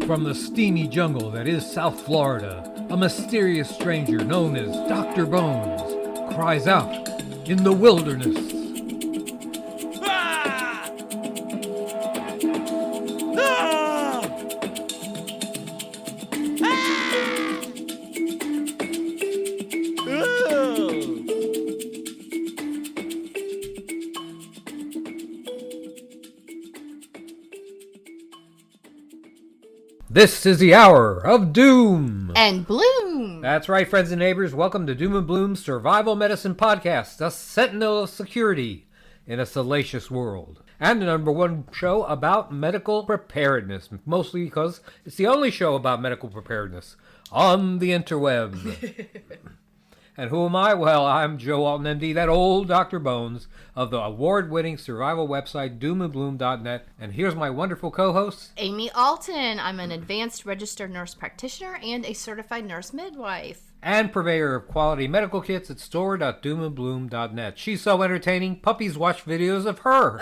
From the steamy jungle that is South Florida, a mysterious stranger known as Dr. Bones cries out in the wilderness. This is the hour of Doom and Bloom. That's right, friends and neighbors. Welcome to Doom and Bloom's Survival Medicine Podcast, a sentinel of security in a salacious world. And the number one show about medical preparedness, mostly because it's the only show about medical preparedness on the interweb. And who am I? Well, I'm Joe Alton, MD, that old Dr. Bones of the award-winning survival website doomandbloom.net. And here's my wonderful co-host, Amy Alton. I'm an advanced registered nurse practitioner and a certified nurse midwife. And purveyor of quality medical kits at store.doomandbloom.net. She's so entertaining, puppies watch videos of her.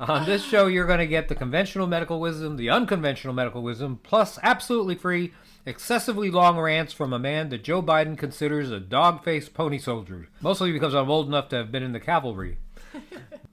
On this show, you're going to get the conventional medical wisdom, the unconventional medical wisdom, plus absolutely free, excessively long rants from a man that Joe Biden considers a dog-faced pony soldier. Mostly because I'm old enough to have been in the cavalry.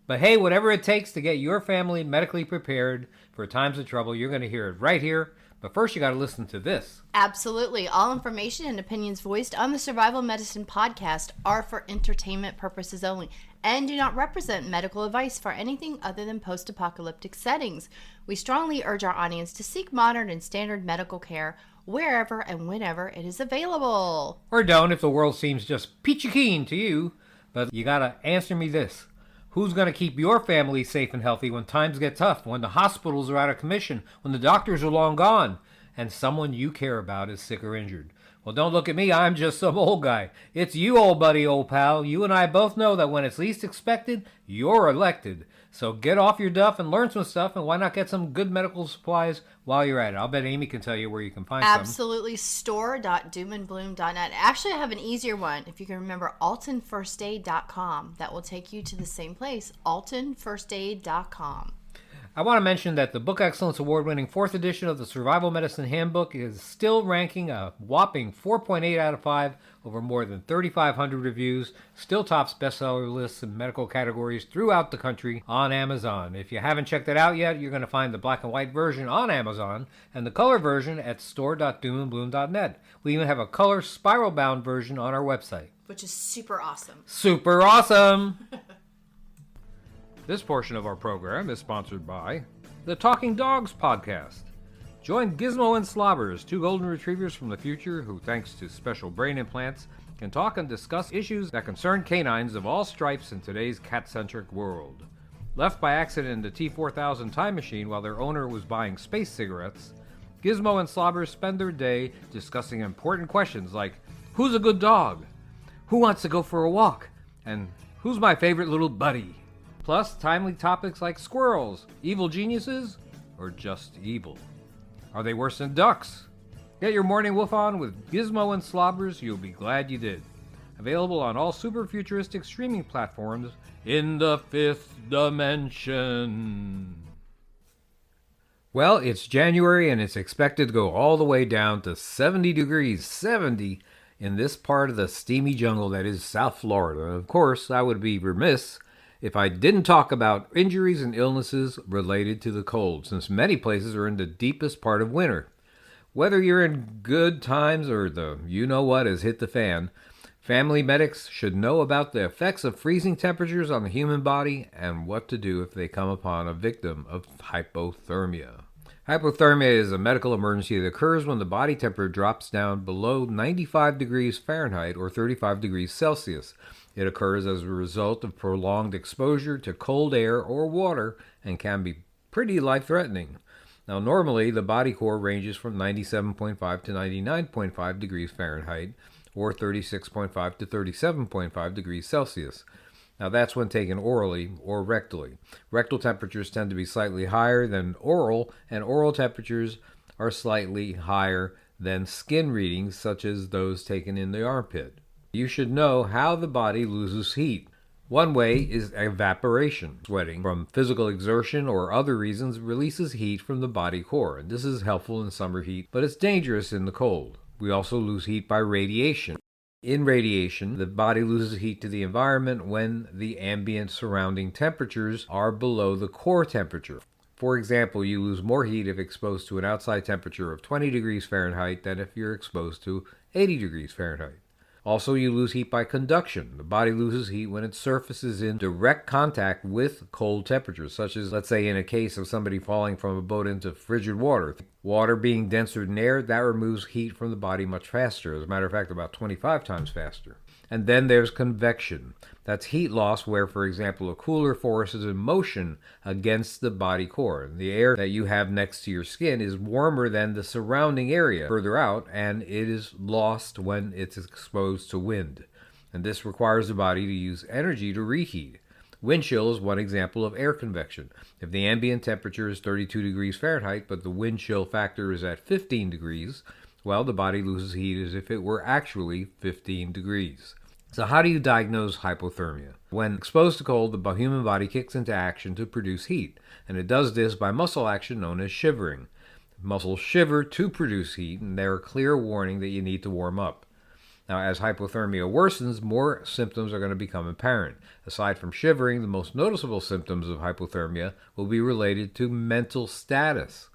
But hey, whatever it takes to get your family medically prepared for times of trouble, you're going to hear it right here. But first, you got to listen to this. Absolutely. All information and opinions voiced on the Survival Medicine Podcast are for entertainment purposes only and do not represent medical advice for anything other than post-apocalyptic settings. We strongly urge our audience to seek modern and standard medical care wherever and whenever it is available. Or don't if the world seems just peachy keen to you. But you got to answer me this. Who's going to keep your family safe and healthy when times get tough, when the hospitals are out of commission, when the doctors are long gone, and someone you care about is sick or injured? Well, don't look at me. I'm just some old guy. It's you, old buddy, old pal. You and I both know that when it's least expected, you're elected. So get off your duff and learn some stuff, and why not get some good medical supplies while you're at it? I'll bet Amy can tell you where you can find some. Absolutely. Store.doomandbloom.net. Actually, I have an easier one. If you can remember, altonfirstaid.com. That will take you to the same place, altonfirstaid.com. I want to mention that the Book Excellence Award-winning 4th edition of the Survival Medicine Handbook is still ranking a whopping 4.8 out of 5 over more than 3,500 reviews, still tops bestseller lists in medical categories throughout the country on Amazon. If you haven't checked it out yet, you're going to find the black and white version on Amazon and the color version at store.doomandbloom.net. We even have a color spiral-bound version on our website. Which is super awesome. Super awesome! This portion of our program is sponsored by the Talking Dogs Podcast. Join Gizmo and Slobbers, two golden retrievers from the future who, thanks to special brain implants, can talk and discuss issues that concern canines of all stripes in today's cat-centric world. Left by accident in the T-4000 time machine while their owner was buying space cigarettes, Gizmo and Slobbers spend their day discussing important questions like, who's a good dog? Who wants to go for a walk? And who's my favorite little buddy? Plus, timely topics like squirrels, evil geniuses, or just evil. Are they worse than ducks? Get your morning woof on with Gizmo and Slobbers. You'll be glad you did. Available on all super futuristic streaming platforms in the 5th dimension. Well, it's January and it's expected to go all the way down to 70 degrees, 70, in this part of the steamy jungle that is South Florida. And of course, I would be remiss if I didn't talk about injuries and illnesses related to the cold, since many places are in the deepest part of winter. Whether you're in good times or the you-know-what has hit the fan, family medics should know about the effects of freezing temperatures on the human body and what to do if they come upon a victim of hypothermia. Hypothermia is a medical emergency that occurs when the body temperature drops down below 95 degrees Fahrenheit or 35 degrees Celsius. It occurs as a result of prolonged exposure to cold air or water and can be pretty life-threatening. Now, normally, the body core ranges from 97.5 to 99.5 degrees Fahrenheit or 36.5 to 37.5 degrees Celsius. Now, that's when taken orally or rectally. Rectal temperatures tend to be slightly higher than oral, and oral temperatures are slightly higher than skin readings, such as those taken in the armpit. You should know how the body loses heat. One way is evaporation. Sweating from physical exertion or other reasons releases heat from the body core, and this is helpful in summer heat, but it's dangerous in the cold. We also lose heat by radiation. In radiation, the body loses heat to the environment when the ambient surrounding temperatures are below the core temperature. For example, you lose more heat if exposed to an outside temperature of 20 degrees Fahrenheit than if you're exposed to 80 degrees Fahrenheit. Also, you lose heat by conduction. The body loses heat when its surface is in direct contact with cold temperatures, such as, let's say, in a case of somebody falling from a boat into frigid water. Water being denser than air, that removes heat from the body much faster. As a matter of fact, about 25 times faster. And then there's convection. That's heat loss where, for example, a cooler force is in motion against the body core. The air that you have next to your skin is warmer than the surrounding area further out, and it is lost when it's exposed to wind. And this requires the body to use energy to reheat. Wind chill is one example of air convection. If the ambient temperature is 32 degrees Fahrenheit, but the wind chill factor is at 15 degrees, well, the body loses heat as if it were actually 15 degrees. So how do you diagnose hypothermia? When exposed to cold, the human body kicks into action to produce heat, and it does this by muscle action known as shivering. Muscles shiver to produce heat, and they're a clear warning that you need to warm up. Now, as hypothermia worsens, more symptoms are going to become apparent. Aside from shivering, the most noticeable symptoms of hypothermia will be related to mental status.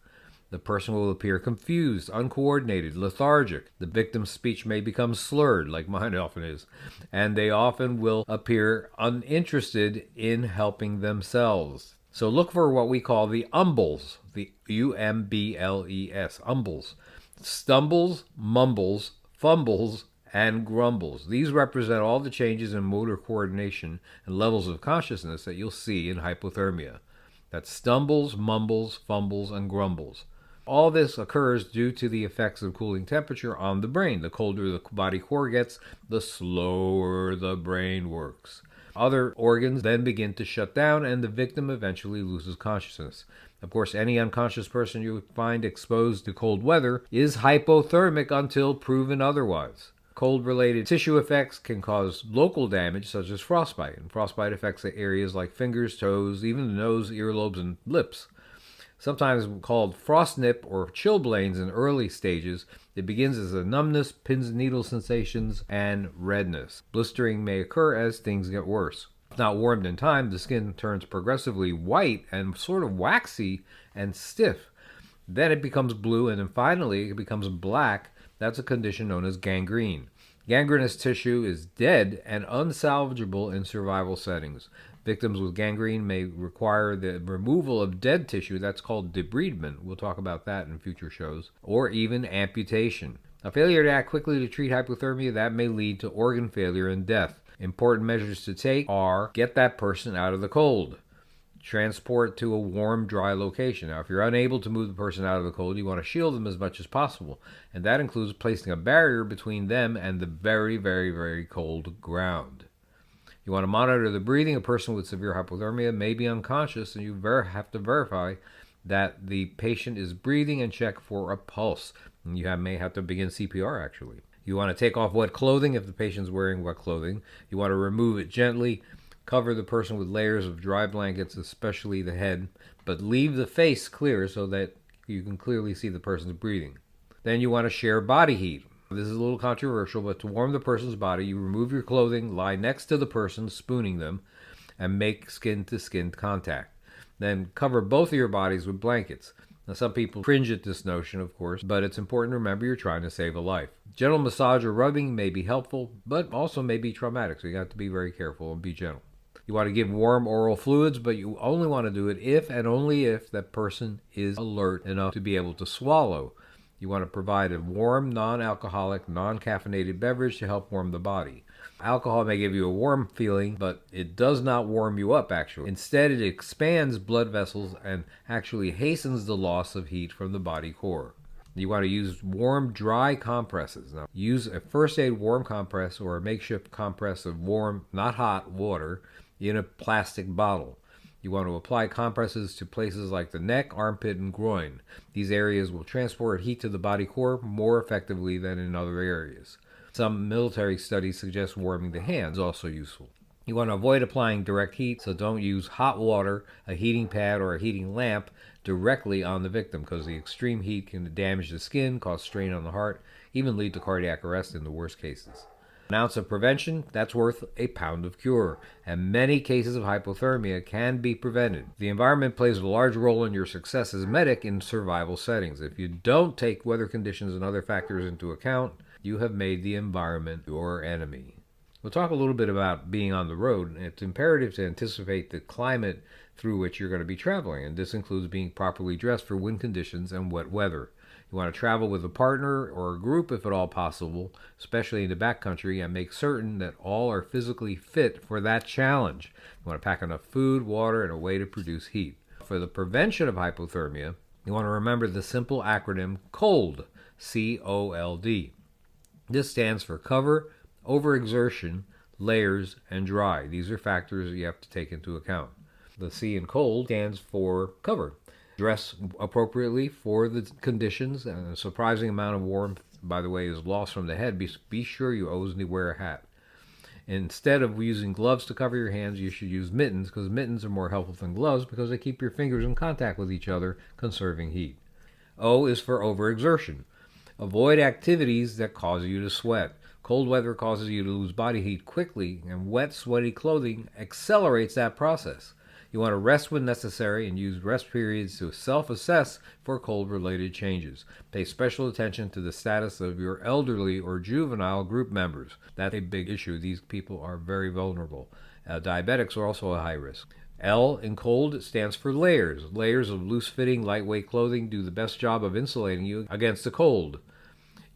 The person will appear confused, uncoordinated, lethargic. The victim's speech may become slurred, like mine often is, and they often will appear uninterested in helping themselves. So look for what we call the umbles, the U-M-B-L-E-S, umbles. Stumbles, mumbles, fumbles, and grumbles. These represent all the changes in motor coordination and levels of consciousness that you'll see in hypothermia. That's stumbles, mumbles, fumbles, and grumbles. All this occurs due to the effects of cooling temperature on the brain. The colder the body core gets, the slower the brain works. Other organs then begin to shut down, and the victim eventually loses consciousness. Of course, any unconscious person you find exposed to cold weather is hypothermic until proven otherwise. Cold-related tissue effects can cause local damage, such as frostbite. And frostbite affects areas like fingers, toes, even the nose, earlobes, and lips. Sometimes called frostnip or chilblains in early stages, it begins as a numbness, pins and needles sensations, and redness. Blistering may occur as things get worse. If not warmed in time, the skin turns progressively white and sort of waxy and stiff. Then it becomes blue, and then finally it becomes black. That's a condition known as gangrene. Gangrenous tissue is dead and unsalvageable in survival settings. Victims with gangrene may require the removal of dead tissue, that's called debridement, we'll talk about that in future shows, or even amputation. A failure to act quickly to treat hypothermia, that may lead to organ failure and death. Important measures to take are get that person out of the cold. Transport to a warm, dry location. Now, if you're unable to move the person out of the cold, you want to shield them as much as possible, and that includes placing a barrier between them and the very, very, very cold ground. You want to monitor the breathing. A person with severe hypothermia may be unconscious, and you have to verify that the patient is breathing and check for a pulse. And you may have to begin CPR, actually. You want to take off wet clothing if the patient's wearing wet clothing. You want to remove it gently. Cover the person with layers of dry blankets, especially the head, but leave the face clear so that you can clearly see the person's breathing. Then you want to share body heat. This is a little controversial, but to warm the person's body, you remove your clothing, lie next to the person, spooning them, and make skin-to-skin contact. Then cover both of your bodies with blankets. Now, some people cringe at this notion, of course, but it's important to remember you're trying to save a life. Gentle massage or rubbing may be helpful, but also may be traumatic, so you have to be very careful and be gentle. You want to give warm oral fluids, but you only want to do it if and only if that person is alert enough to be able to swallow. You want to provide a warm, non-alcoholic, non-caffeinated beverage to help warm the body. Alcohol may give you a warm feeling, but it does not warm you up, actually. Instead, it expands blood vessels and actually hastens the loss of heat from the body core. You want to use warm, dry compresses. Now, use a first aid warm compress or a makeshift compress of warm, not hot, water in a plastic bottle. You want to apply compresses to places like the neck, armpit, and groin. These areas will transport heat to the body core more effectively than in other areas. Some military studies suggest warming the hands, also useful. You want to avoid applying direct heat, so don't use hot water, a heating pad, or a heating lamp directly on the victim because the extreme heat can damage the skin, cause strain on the heart, even lead to cardiac arrest in the worst cases. An ounce of prevention, that's worth a pound of cure, and many cases of hypothermia can be prevented. The environment plays a large role in your success as a medic in survival settings. If you don't take weather conditions and other factors into account, you have made the environment your enemy. We'll talk a little bit about being on the road. It's imperative to anticipate the climate through which you're going to be traveling, and this includes being properly dressed for wind conditions and wet weather. You want to travel with a partner or a group if at all possible, especially in the backcountry, and make certain that all are physically fit for that challenge. You want to pack enough food, water, and a way to produce heat. For the prevention of hypothermia, you want to remember the simple acronym COLD, C-O-L-D. This stands for cover, overexertion, layers, and dry. These are factors that you have to take into account. The C in cold stands for cover. Dress appropriately for the conditions, and a surprising amount of warmth, by the way, is lost from the head. Be sure you always wear a hat. Instead of using gloves to cover your hands, you should use mittens, because mittens are more helpful than gloves because they keep your fingers in contact with each other, conserving heat. O is for overexertion. Avoid activities that cause you to sweat. Cold weather causes you to lose body heat quickly, and wet, sweaty clothing accelerates that process. You want to rest when necessary and use rest periods to self-assess for cold-related changes. Pay special attention to the status of your elderly or juvenile group members. That's a big issue. These people are very vulnerable. Diabetics are also a high risk. L in cold stands for layers. Layers of loose-fitting, lightweight clothing do the best job of insulating you against the cold.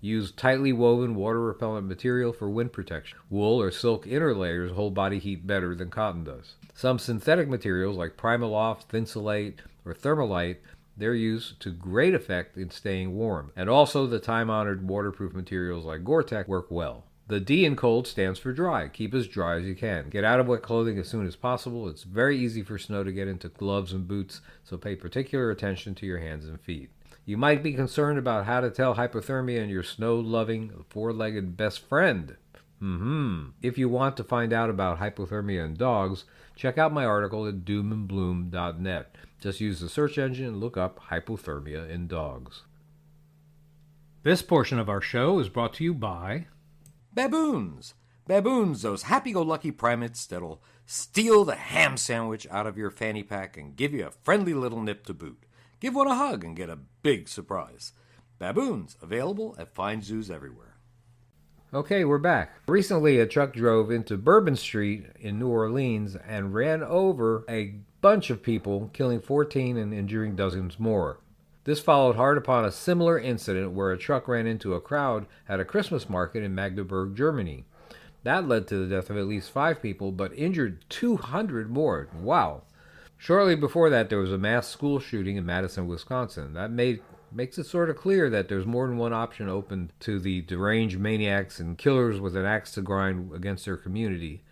Use tightly woven water-repellent material for wind protection. Wool or silk inner layers hold body heat better than cotton does. Some synthetic materials like Primaloft, Thinsulate, or Thermalite, they're used to great effect in staying warm. And also the time-honored waterproof materials like Gore-Tex work well. The D in cold stands for dry. Keep as dry as you can. Get out of wet clothing as soon as possible. It's very easy for snow to get into gloves and boots, so pay particular attention to your hands and feet. You might be concerned about how to tell hypothermia in your snow-loving, four-legged best friend. If you want to find out about hypothermia in dogs, check out my article at doomandbloom.net. Just use the search engine and look up hypothermia in dogs. This portion of our show is brought to you by Baboons. Baboons, those happy-go-lucky primates that'll steal the ham sandwich out of your fanny pack and give you a friendly little nip to boot. Give one a hug and get a big surprise. Baboons, available at fine zoos everywhere. Okay, we're back. Recently, a truck drove into Bourbon Street in New Orleans and ran over a bunch of people, killing 14 and injuring dozens more. This followed hard upon a similar incident where a truck ran into a crowd at a Christmas market in Magdeburg, Germany. That led to the death of at least 5 people, but injured 200 more. Wow. Shortly before that, there was a mass school shooting in Madison, Wisconsin. That makes it sort of clear that there's more than one option open to the deranged maniacs and killers with an axe to grind against their community.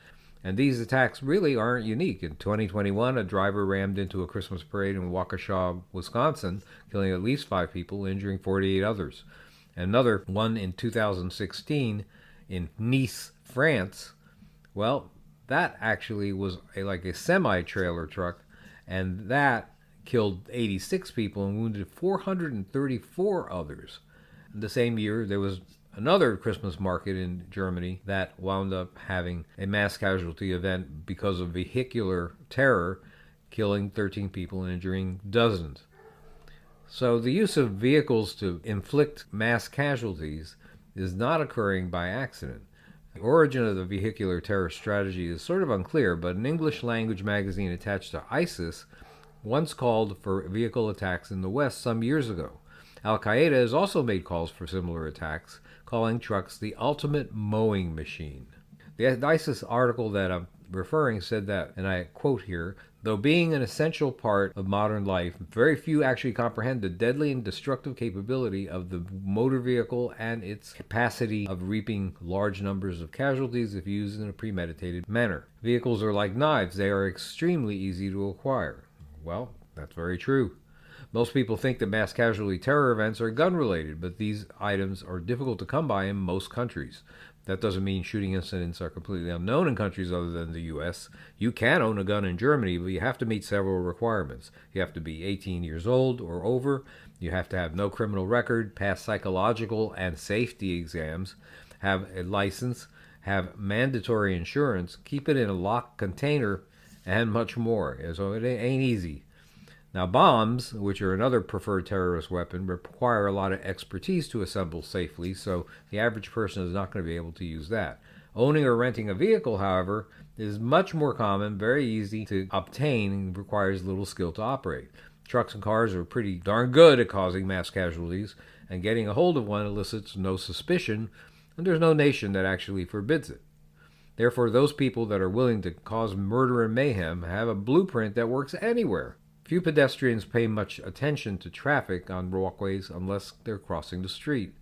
And these attacks really aren't unique. In 2021, a driver rammed into a Christmas parade in Waukesha, Wisconsin, killing at least 5 people, injuring 48 others. Another one in 2016 in Nice, France. Well, that actually was like a semi-trailer truck, and that killed 86 people and wounded 434 others. The same year, there was another Christmas market in Germany that wound up having a mass casualty event because of vehicular terror, killing 13 people and injuring dozens. So the use of vehicles to inflict mass casualties is not occurring by accident. The origin of the vehicular terror strategy is sort of unclear, but an English language magazine attached to ISIS once called for vehicle attacks in the West some years ago. Al-Qaeda has also made calls for similar attacks, calling trucks the ultimate mowing machine. The ISIS article that I'm referring said that, and I quote here, though being an essential part of modern life, very few actually comprehend the deadly and destructive capability of the motor vehicle and its capacity of reaping large numbers of casualties if used in a premeditated manner. Vehicles are like knives. They are extremely easy to acquire. Well, that's very true. Most people think that mass casualty terror events are gun-related, but these items are difficult to come by in most countries. That doesn't mean shooting incidents are completely unknown in countries other than the U.S. You can own a gun in Germany, but you have to meet several requirements. You have to be 18 years old or over. You have to have no criminal record, pass psychological and safety exams, have a license, have mandatory insurance, keep it in a locked container, and much more. So it ain't easy. Now, bombs, which are another preferred terrorist weapon, require a lot of expertise to assemble safely, so the average person is not going to be able to use that. Owning or renting a vehicle, however, is much more common, very easy to obtain, and requires little skill to operate. Trucks and cars are pretty darn good at causing mass casualties, and getting a hold of one elicits no suspicion, and there's no nation that actually forbids it. Therefore, those people that are willing to cause murder and mayhem have a blueprint that works anywhere. Few pedestrians pay much attention to traffic on walkways unless they're crossing the street.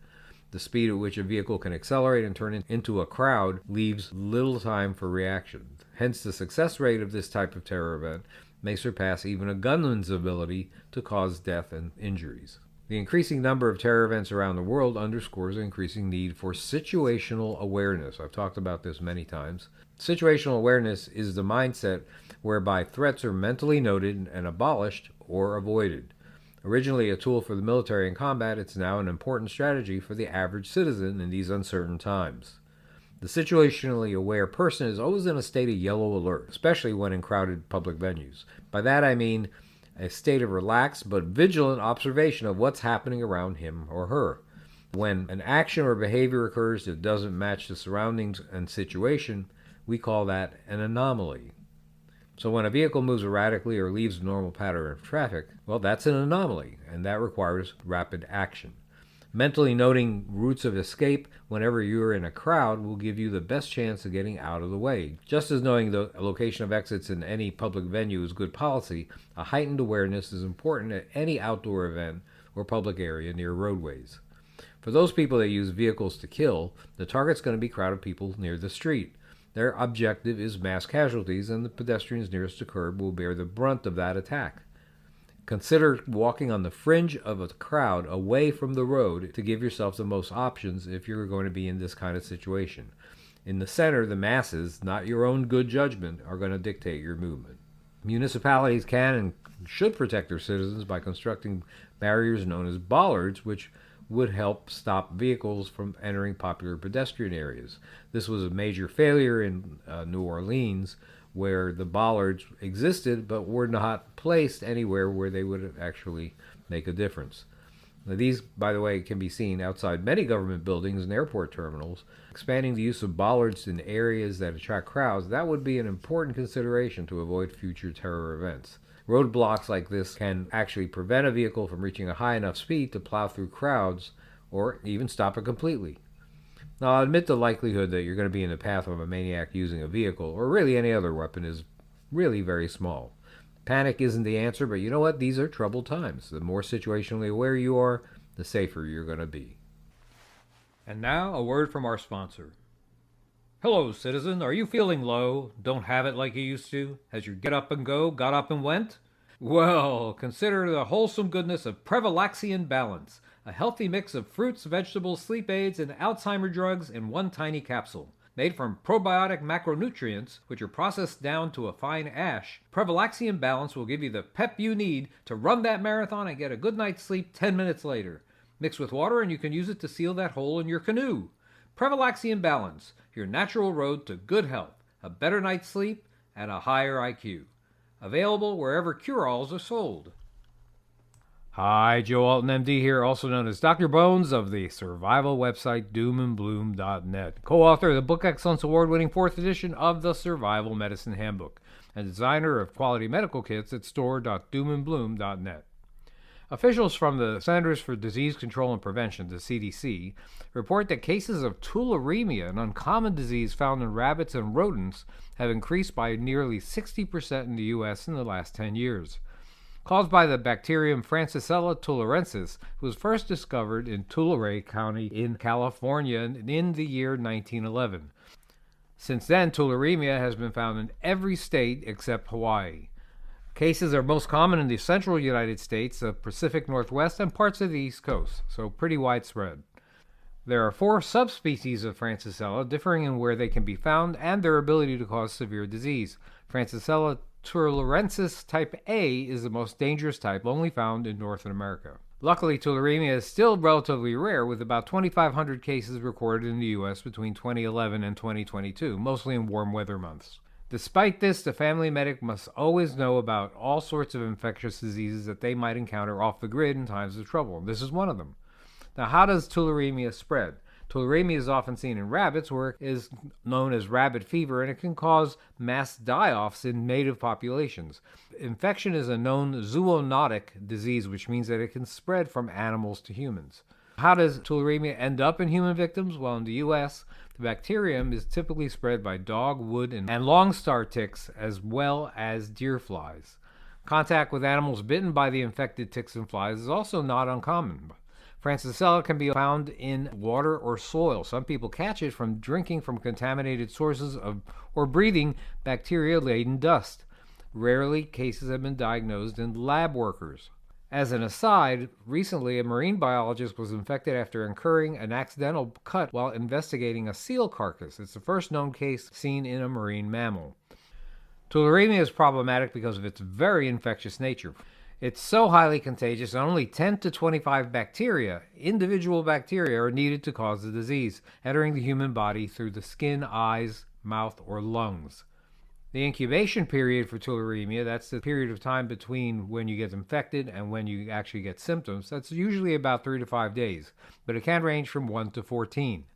The speed at which a vehicle can accelerate and turn into a crowd leaves little time for reaction. Hence, the success rate of this type of terror event may surpass even a gunman's ability to cause death and injuries. The increasing number of terror events around the world underscores the increasing need for situational awareness. I've talked about this many times. Situational awareness is the mindset whereby threats are mentally noted and abolished or avoided. Originally a tool for the military in combat, it's now an important strategy for the average citizen in these uncertain times. The situationally aware person is always in a state of yellow alert, especially when in crowded public venues. By that I mean a state of relaxed but vigilant observation of what's happening around him or her. When an action or behavior occurs that doesn't match the surroundings and situation, we call that an anomaly. So when a vehicle moves erratically or leaves a normal pattern of traffic, well, that's an anomaly, and that requires rapid action. Mentally noting routes of escape whenever you're in a crowd will give you the best chance of getting out of the way. Just as knowing the location of exits in any public venue is good policy, a heightened awareness is important at any outdoor event or public area near roadways. For those people that use vehicles to kill, the target's going to be crowded people near the street. Their objective is mass casualties, and the pedestrians nearest the curb will bear the brunt of that attack. Consider walking on the fringe of a crowd away from the road to give yourself the most options if you're going to be in this kind of situation. In the center, the masses, not your own good judgment, are going to dictate your movement. Municipalities can and should protect their citizens by constructing barriers known as bollards, which would help stop vehicles from entering popular pedestrian areas. This was a major failure in New Orleans, where the bollards existed but were not placed anywhere where they would actually make a difference. Now, these, by the way, can be seen outside many government buildings and airport terminals. Expanding the use of bollards in areas that attract crowds, that would be an important consideration to avoid future terror events. Roadblocks like this can actually prevent a vehicle from reaching a high enough speed to plow through crowds or even stop it completely. Now, I'll admit the likelihood that you're going to be in the path of a maniac using a vehicle, or really any other weapon, is really very small. Panic isn't the answer, but you know what? These are troubled times. The more situationally aware you are, the safer you're going to be. And now, a word from our sponsor. Hello, citizen. Are you feeling low? Don't have it like you used to? Has your get up and go got up and went? Well, consider the wholesome goodness of Prevalaxian Balance, a healthy mix of fruits, vegetables, sleep aids, and Alzheimer drugs in one tiny capsule. Made from probiotic macronutrients, which are processed down to a fine ash, Prevalaxian Balance will give you the pep you need to run that marathon and get a good night's sleep 10 minutes later. Mix with water and you can use it to seal that hole in your canoe. Prevalaxian Balance, your natural road to good health, a better night's sleep, and a higher IQ. Available wherever cure-alls are sold. Hi, Joe Alton, MD here, also known as Dr. Bones of the survival website doomandbloom.net, co-author of the Book Excellence Award-winning 4th edition of the Survival Medicine Handbook, and designer of quality medical kits at store.doomandbloom.net. Officials from the Centers for Disease Control and Prevention, the CDC, report that cases of tularemia, an uncommon disease found in rabbits and rodents, have increased by nearly 60% in the U.S. in the last 10 years. Caused by the bacterium Francisella tularensis, it was first discovered in Tulare County in California in the year 1911. Since then, tularemia has been found in every state except Hawaii. Cases are most common in the central United States, the Pacific Northwest, and parts of the East Coast, so pretty widespread. There are 4 subspecies of Francisella, differing in where they can be found and their ability to cause severe disease. Francisella tularensis type A is the most dangerous type, only found in North America. Luckily, tularemia is still relatively rare, with about 2,500 cases recorded in the U.S. between 2011 and 2022, mostly in warm weather months. Despite this, the family medic must always know about all sorts of infectious diseases that they might encounter off the grid in times of trouble. This is one of them. Now, how does tularemia spread? Tularemia is often seen in rabbits, where it is known as rabbit fever, and it can cause mass die-offs in native populations. Infection is a known zoonotic disease, which means that it can spread from animals to humans. How does tularemia end up in human victims? Well, in the U.S., the bacterium is typically spread by dog, wood, and long-star ticks, as well as deer flies. Contact with animals bitten by the infected ticks and flies is also not uncommon. Francisella can be found in water or soil. Some people catch it from drinking from contaminated sources or breathing bacteria-laden dust. Rarely, cases have been diagnosed in lab workers. As an aside, recently a marine biologist was infected after incurring an accidental cut while investigating a seal carcass. It's the first known case seen in a marine mammal. Tularemia is problematic because of its very infectious nature. It's so highly contagious that only 10 to 25 individual bacteria, are needed to cause the disease, entering the human body through the skin, eyes, mouth, or lungs. The incubation period for tularemia, that's the period of time between when you get infected and when you actually get symptoms, that's usually about 3 to 5 days, but it can range from 1 to 14.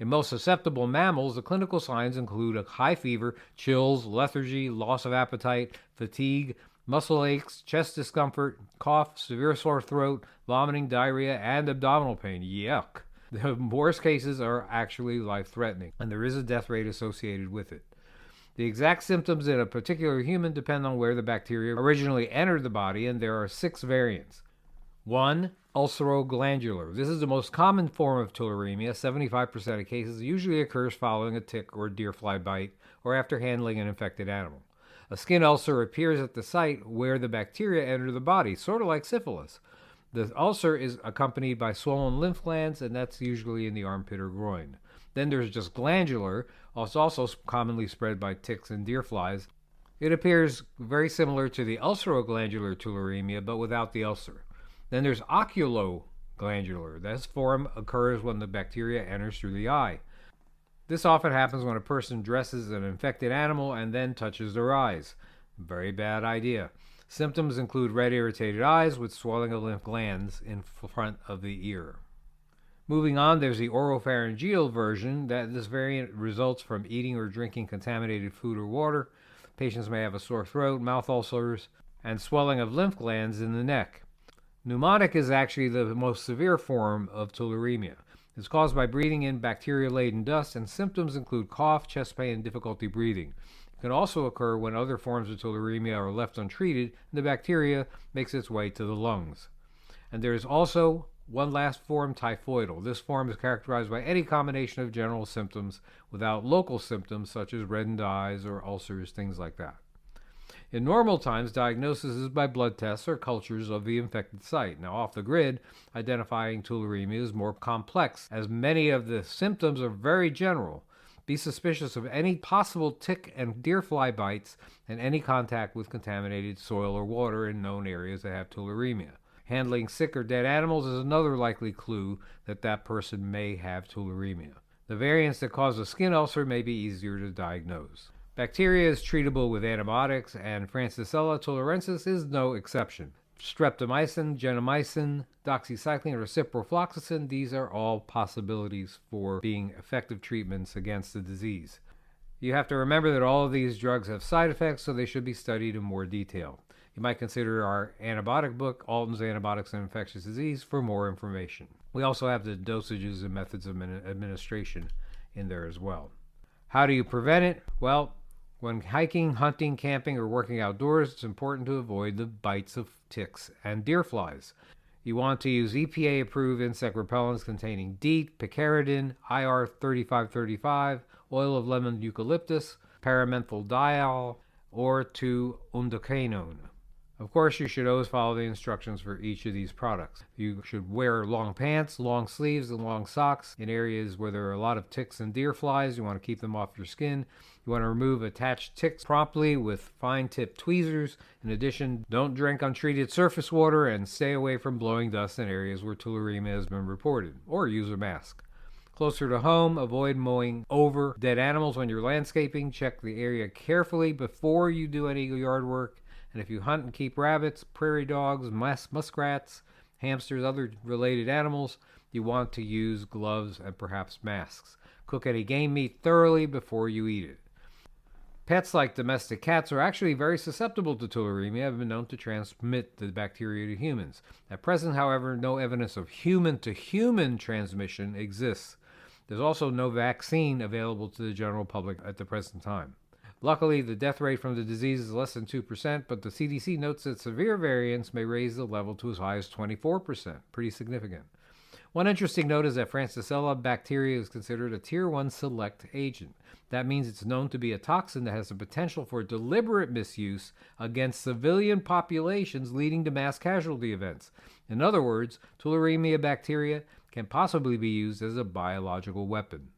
In most susceptible mammals, the clinical signs include a high fever, chills, lethargy, loss of appetite, fatigue, muscle aches, chest discomfort, cough, severe sore throat, vomiting, diarrhea, and abdominal pain. Yuck. The worst cases are actually life-threatening, and there is a death rate associated with it. The exact symptoms in a particular human depend on where the bacteria originally entered the body, and there are 6 variants. 1. Ulceroglandular. This is the most common form of tularemia. 75% of cases usually occurs following a tick or deer fly bite or after handling an infected animal. A skin ulcer appears at the site where the bacteria enter the body, sort of like syphilis. The ulcer is accompanied by swollen lymph glands, and that's usually in the armpit or groin. Then there's just glandular, also commonly spread by ticks and deer flies. It appears very similar to the ulceroglandular tularemia, but without the ulcer. Then there's oculoglandular. This form occurs when the bacteria enters through the eye. This often happens when a person dresses an infected animal and then touches their eyes. Very bad idea. Symptoms include red, irritated eyes with swelling of lymph glands in front of the ear. Moving on, there's the oropharyngeal version. This variant results from eating or drinking contaminated food or water. Patients may have a sore throat, mouth ulcers, and swelling of lymph glands in the neck. Pneumonic is actually the most severe form of tularemia. It's caused by breathing in bacteria-laden dust, and symptoms include cough, chest pain, and difficulty breathing. It can also occur when other forms of tularemia are left untreated, and the bacteria makes its way to the lungs. And there is also one last form, typhoidal. This form is characterized by any combination of general symptoms without local symptoms such as reddened eyes or ulcers, things like that. In normal times, diagnosis is by blood tests or cultures of the infected site. Now, off the grid, identifying tularemia is more complex, as many of the symptoms are very general. Be suspicious of any possible tick and deer fly bites and any contact with contaminated soil or water in known areas that have tularemia. Handling sick or dead animals is another likely clue that that person may have tularemia. The variants that cause a skin ulcer may be easier to diagnose. Bacteria is treatable with antibiotics, and Francisella tularensis is no exception. Streptomycin, gentamicin, doxycycline, or ciprofloxacin, these are all possibilities for being effective treatments against the disease. You have to remember that all of these drugs have side effects, so they should be studied in more detail. You might consider our antibiotic book, Alton's Antibiotics and Infectious Disease, for more information. We also have the dosages and methods of administration in there as well. How do you prevent it? Well, when hiking, hunting, camping, or working outdoors, it's important to avoid the bites of ticks and deer flies. You want to use EPA-approved insect repellents containing DEET, picaridin, IR 3535, oil of lemon eucalyptus, paramethyldiol, or 2-undocanone. Of course, you should always follow the instructions for each of these products. You should wear long pants, long sleeves, and long socks in areas where there are a lot of ticks and deer flies. You want to keep them off your skin. You want to remove attached ticks promptly with fine-tipped tweezers. In addition, don't drink untreated surface water and stay away from blowing dust in areas where tularemia has been reported, or use a mask. Closer to home, avoid mowing over dead animals when you're landscaping. Check the area carefully before you do any yard work. And if you hunt and keep rabbits, prairie dogs, muskrats, hamsters, other related animals, you want to use gloves and perhaps masks. Cook any game meat thoroughly before you eat it. Pets like domestic cats are actually very susceptible to tularemia, have been known to transmit the bacteria to humans. At present, however, no evidence of human-to-human transmission exists. There's also no vaccine available to the general public at the present time. Luckily, the death rate from the disease is less than 2%, but the CDC notes that severe variants may raise the level to as high as 24%. Pretty significant. One interesting note is that Francisella bacteria is considered a Tier 1 select agent. That means it's known to be a toxin that has the potential for deliberate misuse against civilian populations, leading to mass casualty events. In other words, tularemia bacteria can possibly be used as a biological weapon.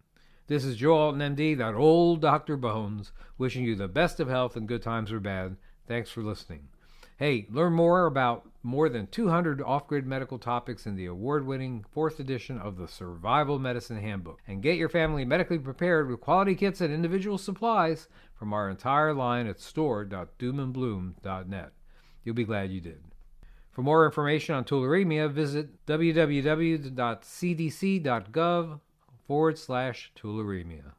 This is Joe Alton, MD, that old Dr. Bones, wishing you the best of health and good times or bad. Thanks for listening. Hey, learn more about more than 200 off-grid medical topics in the award-winning 4th edition of the Survival Medicine Handbook. And get your family medically prepared with quality kits and individual supplies from our entire line at store.doomandbloom.net. You'll be glad you did. For more information on tularemia, visit www.cdc.gov/tularemia.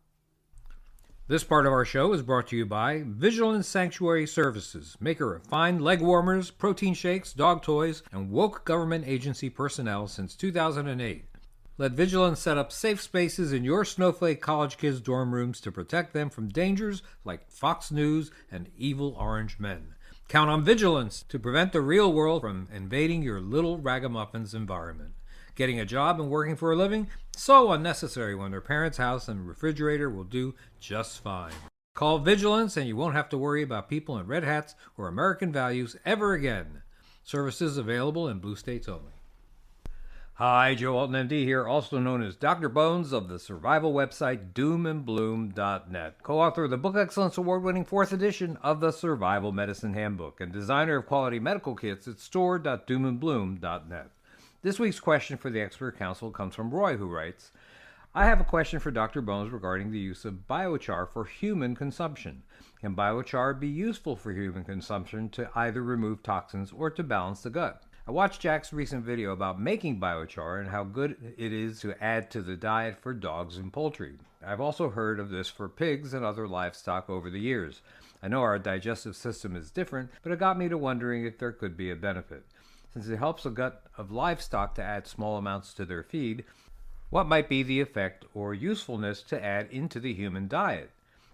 This part of our show is brought to you by Vigilance Sanctuary Services, maker of fine leg warmers, protein shakes, dog toys, and woke government agency personnel since 2008. Let Vigilance set up safe spaces in your snowflake college kids' dorm rooms to protect them from dangers like Fox News and evil orange men. Count on Vigilance to prevent the real world from invading your little ragamuffins environment. Getting a job and working for a living? So unnecessary when their parents' house and refrigerator will do just fine. Call Vigilance and you won't have to worry about people in red hats or American values ever again. Services available in blue states only. Hi, Joe Alton, MD here, also known as Dr. Bones of the survival website doomandbloom.net, co-author of the Book Excellence Award-winning 4th edition of the Survival Medicine Handbook, and designer of quality medical kits at store.doomandbloom.net. This week's question for the expert council comes from Roy, who writes, I have a question for Dr. Bones regarding the use of biochar for human consumption. Can biochar be useful for human consumption to either remove toxins or to balance the gut? I watched Jack's recent video about making biochar and how good it is to add to the diet for dogs and poultry. I've also heard of this for pigs and other livestock over the years. I know our digestive system is different, but it got me to wondering if there could be a benefit. Since it helps the gut of livestock to add small amounts to their feed, what might be the effect or usefulness to add into the human diet?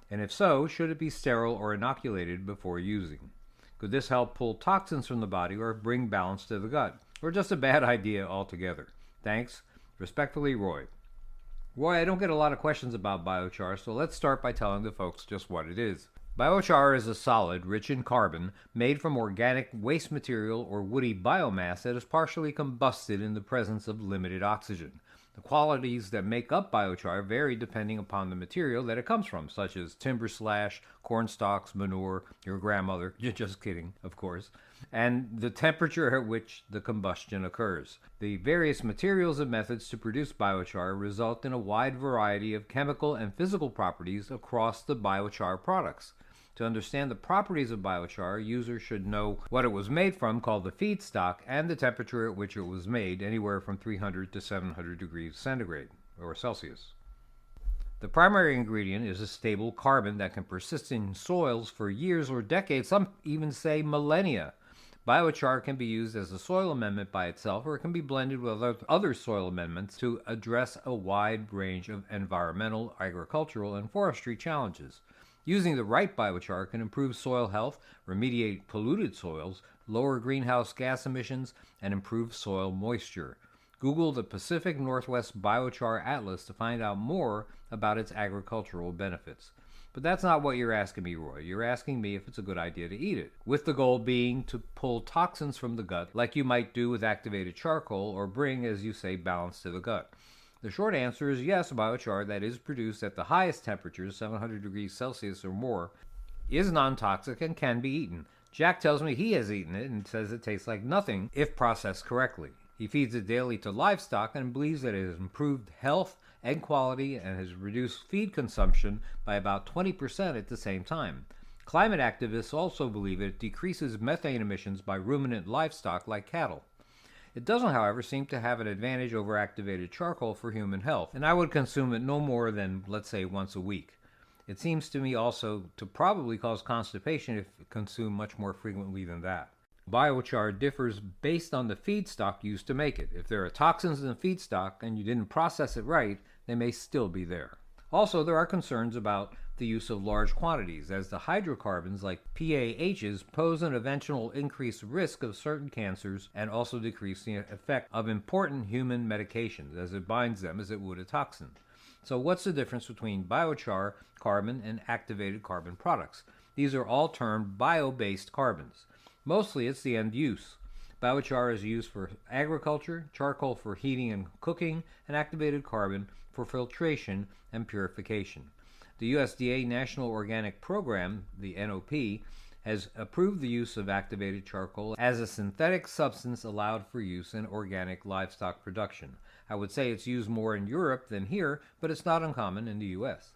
And if so, should it be sterile or inoculated before using? Could this help pull toxins from the body or bring balance to the gut? Or just a bad idea altogether? Thanks. Respectfully, Roy. Roy, I don't get a lot of questions about biochar, so let's start by telling the folks just what it is. Biochar is a solid rich in carbon made from organic waste material or woody biomass that is partially combusted in the presence of limited oxygen. The qualities that make up biochar vary depending upon the material that it comes from, such as timber slash, corn stalks, manure, your grandmother, just kidding, of course, and the temperature at which the combustion occurs. The various materials and methods to produce biochar result in a wide variety of chemical and physical properties across the biochar products. To understand the properties of biochar, users should know what it was made from, called the feedstock, and the temperature at which it was made, anywhere from 300 to 700 degrees centigrade, or Celsius. The primary ingredient is a stable carbon that can persist in soils for years or decades, some even say millennia. Biochar can be used as a soil amendment by itself, or it can be blended with other soil amendments to address a wide range of environmental, agricultural, and forestry challenges. Using the right biochar can improve soil health, remediate polluted soils, lower greenhouse gas emissions, and improve soil moisture. Google the Pacific Northwest Biochar Atlas to find out more about its agricultural benefits. But that's not what you're asking me, Roy. You're asking me if it's a good idea to eat it, with the goal being to pull toxins from the gut like you might do with activated charcoal or bring, as you say, balance to the gut. The short answer is yes, biochar that is produced at the highest temperatures, 700 degrees Celsius or more, is non-toxic and can be eaten. Jack tells me he has eaten it and says it tastes like nothing if processed correctly. He feeds it daily to livestock and believes that it has improved health, egg quality, and has reduced feed consumption by about 20% at the same time. Climate activists also believe it decreases methane emissions by ruminant livestock like cattle. It doesn't, however, seem to have an advantage over activated charcoal for human health, and I would consume it no more than, let's say, once a week. It seems to me also to probably cause constipation if consumed much more frequently than that. Biochar differs based on the feedstock used to make it. If there are toxins in the feedstock and you didn't process it right, they may still be there. Also, there are concerns about the use of large quantities, as the hydrocarbons like PAHs pose an eventual increased risk of certain cancers and also decrease the effect of important human medications, as it binds them as it would a toxin. So what's the difference between biochar, carbon, and activated carbon products? These are all termed bio-based carbons. Mostly it's the end use. Biochar is used for agriculture, charcoal for heating and cooking, and activated carbon for filtration and purification. The USDA National Organic Program, the NOP, has approved the use of activated charcoal as a synthetic substance allowed for use in organic livestock production. I would say it's used more in Europe than here, but it's not uncommon in the US.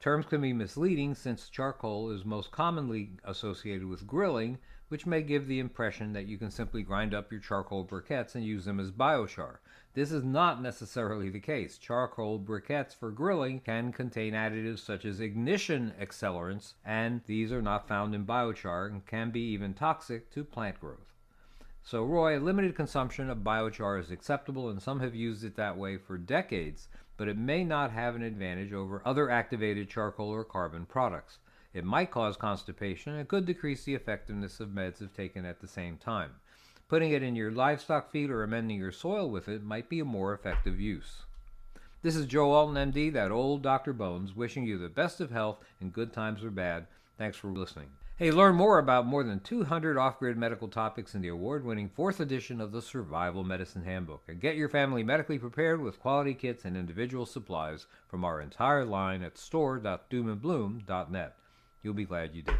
Terms can be misleading since charcoal is most commonly associated with grilling, which may give the impression that you can simply grind up your charcoal briquettes and use them as biochar. This is not necessarily the case. Charcoal briquettes for grilling can contain additives such as ignition accelerants, and these are not found in biochar and can be even toxic to plant growth. So, Roy, limited consumption of biochar is acceptable, and some have used it that way for decades, but it may not have an advantage over other activated charcoal or carbon products. It might cause constipation and could decrease the effectiveness of meds if taken at the same time. Putting it in your livestock feed or amending your soil with it might be a more effective use. This is Joe Alton, MD, that old Dr. Bones, wishing you the best of health in good times or bad. Thanks for listening. Hey, learn more about more than 200 off-grid medical topics in the award-winning 4th edition of the Survival Medicine Handbook, and get your family medically prepared with quality kits and individual supplies from our entire line at store.doomandbloom.net. You'll be glad you did.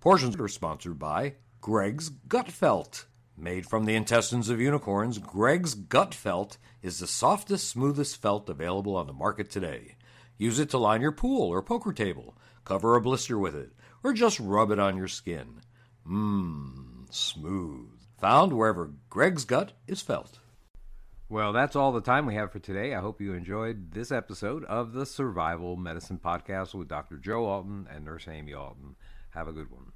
Portions are sponsored by Greg's Gut Felt. Made from the intestines of unicorns, Greg's Gut Felt is the softest, smoothest felt available on the market today. Use it to line your pool or poker table, cover a blister with it, or just rub it on your skin. Smooth. Found wherever Greg's Gut is felt. Well, that's all the time we have for today. I hope you enjoyed this episode of the Survival Medicine Podcast with Dr. Joe Alton and Nurse Amy Alton. Have a good one.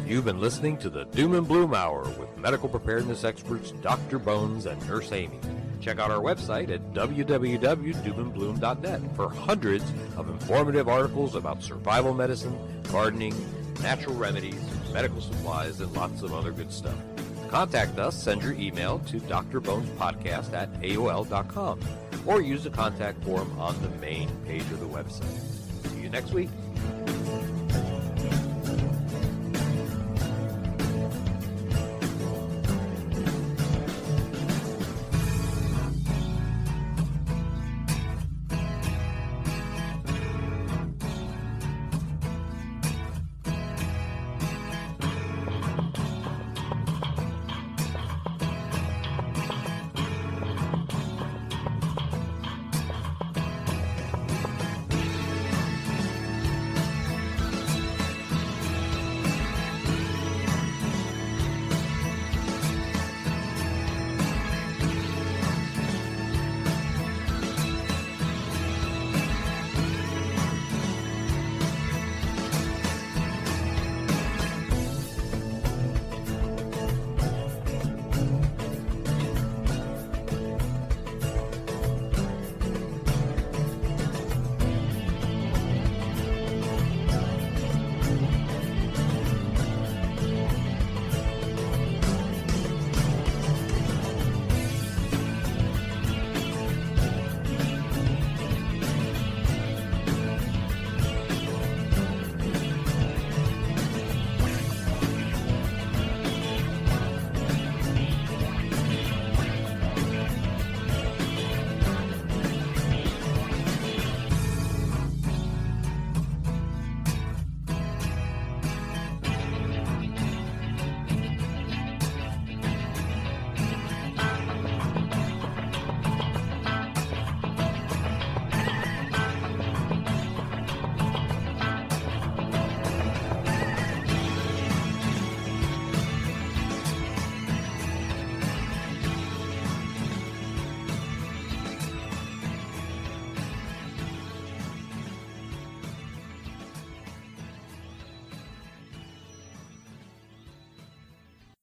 You've been listening to the Doom and Bloom Hour with medical preparedness experts Dr. Bones and Nurse Amy. Check out our website at www.doomandbloom.net for hundreds of informative articles about survival medicine, gardening, natural remedies, medical supplies, and lots of other good stuff. Contact us, send your email to drbonespodcast@aol.com or use the contact form on the main page of the website. See you next week.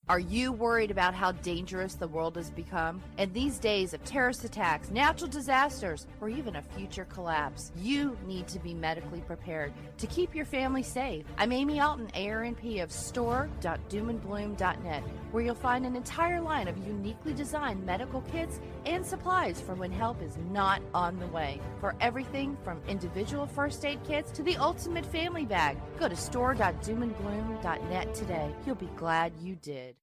Are you worried about how dangerous the world has become? In these days of terrorist attacks, natural disasters, or even a future collapse, you need to be medically prepared to keep your family safe. I'm Amy Alton, ARNP of store.doomandbloom.net, where you'll find an entire line of uniquely designed medical kits and supplies for when help is not on the way. For everything from individual first aid kits to the ultimate family bag, go to store.doomandbloom.net today. You'll be glad you did.